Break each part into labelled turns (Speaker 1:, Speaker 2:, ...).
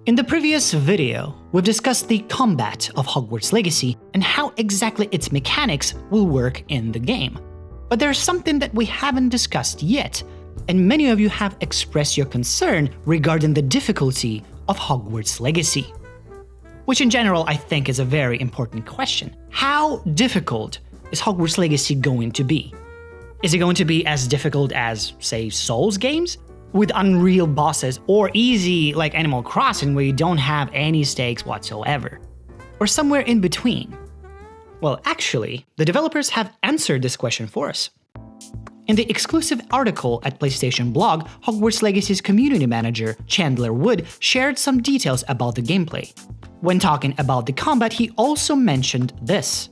Speaker 1: In the previous video, we've discussed the combat of Hogwarts Legacy and how exactly its mechanics will work in the game. But there's something that we haven't discussed yet, and many of you have expressed your concern regarding the difficulty of Hogwarts Legacy. Which in general I think is a very important question. How difficult is Hogwarts Legacy going to be? Is it going to be as difficult as, say, Souls games? With unreal bosses, or easy like Animal Crossing where you don't have any stakes whatsoever? Or somewhere in between? Well, actually, the developers have answered this question for us. In the exclusive article at PlayStation blog, Hogwarts Legacy's community manager, Chandler Wood, shared some details about the gameplay. When talking about the combat, he also mentioned this.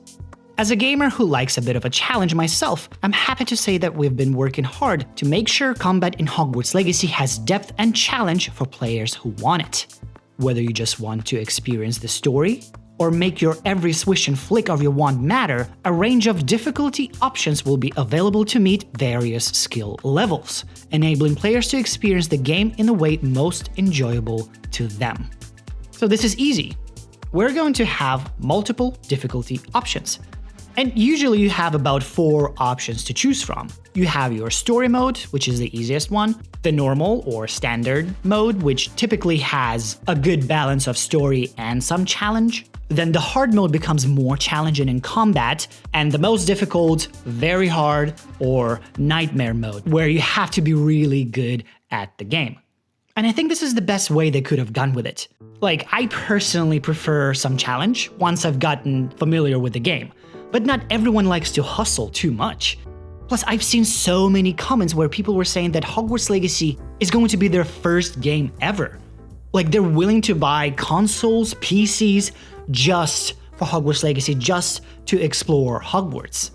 Speaker 1: As a gamer who likes a bit of a challenge myself, I'm happy to say that we've been working hard to make sure combat in Hogwarts Legacy has depth and challenge for players who want it. Whether you just want to experience the story, or make your every swish and flick of your wand matter, a range of difficulty options will be available to meet various skill levels, enabling players to experience the game in the way most enjoyable to them. So this is easy. We're going to have multiple difficulty options. And usually you have about 4 options to choose from. You have your story mode, which is the easiest one, the normal or standard mode, which typically has a good balance of story and some challenge. Then the hard mode becomes more challenging in combat, and the most difficult, very hard, or nightmare mode, where you have to be really good at the game. And I think this is the best way they could have gone with it. Like, I personally prefer some challenge once I've gotten familiar with the game. But not everyone likes to hustle too much. Plus, I've seen so many comments where people were saying that Hogwarts Legacy is going to be their first game ever. Like, they're willing to buy consoles, PCs, just for Hogwarts Legacy, just to explore Hogwarts.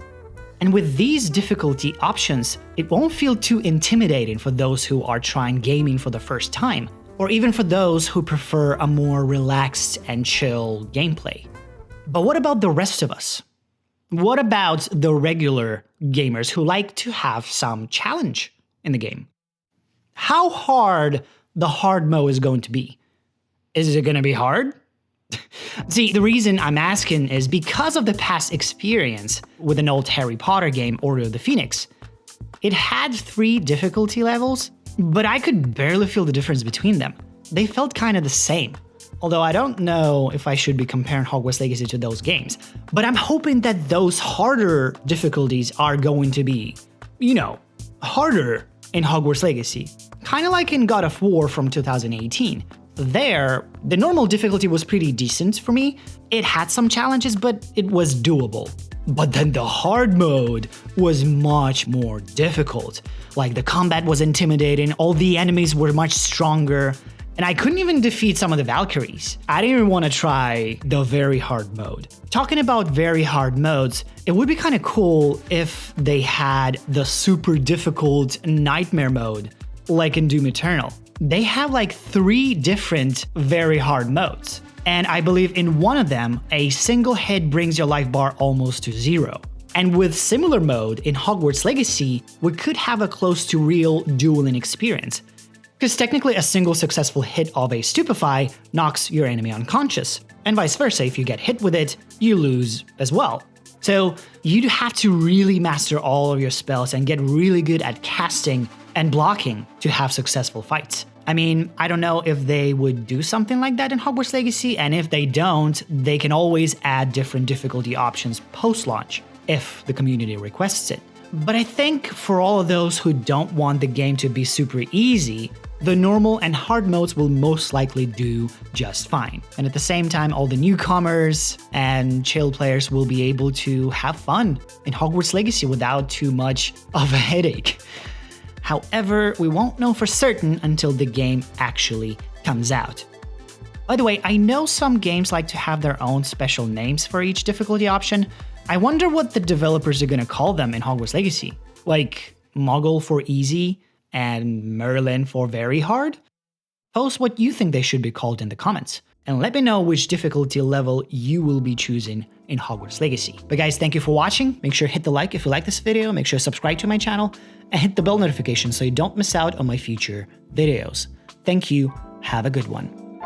Speaker 1: And with these difficulty options, it won't feel too intimidating for those who are trying gaming for the first time, or even for those who prefer a more relaxed and chill gameplay. But what about the rest of us? What about the regular gamers who like to have some challenge in the game? How hard the hard mode is going to be? Is it going to be hard? See, the reason I'm asking is because of the past experience with an old Harry Potter game, Order of the Phoenix. It had 3 difficulty levels, but I could barely feel the difference between them. They felt kind of the same. Although I don't know if I should be comparing Hogwarts Legacy to those games. But I'm hoping that those harder difficulties are going to be, harder in Hogwarts Legacy. Kind of like in God of War from 2018. There, the normal difficulty was pretty decent for me. It had some challenges, but it was doable. But then the hard mode was much more difficult. Like, the combat was intimidating, all the enemies were much stronger, and I couldn't even defeat some of the Valkyries. I didn't even want to try the very hard mode. Talking about very hard modes, it would be kind of cool if they had the super difficult nightmare mode, like in Doom Eternal. They have like 3 different very hard modes. And I believe in one of them, a single hit brings your life bar almost to 0. And with similar mode in Hogwarts Legacy, we could have a close to real dueling experience. Because technically a single successful hit of a Stupefy knocks your enemy unconscious, and vice versa, if you get hit with it, you lose as well. So you'd have to really master all of your spells and get really good at casting and blocking to have successful fights. I mean, I don't know if they would do something like that in Hogwarts Legacy, and if they don't, they can always add different difficulty options post-launch, if the community requests it. But I think for all of those who don't want the game to be super easy, the normal and hard modes will most likely do just fine. And at the same time, all the newcomers and chill players will be able to have fun in Hogwarts Legacy without too much of a headache. However, we won't know for certain until the game actually comes out. By the way, I know some games like to have their own special names for each difficulty option. I wonder what the developers are going to call them in Hogwarts Legacy. Like Muggle for easy and Merlin for very hard? Post what you think they should be called in the comments, and let me know which difficulty level you will be choosing in Hogwarts Legacy. But guys, thank you for watching. Make sure to hit the like if you like this video, make sure to subscribe to my channel, and hit the bell notification so you don't miss out on my future videos. Thank you, have a good one.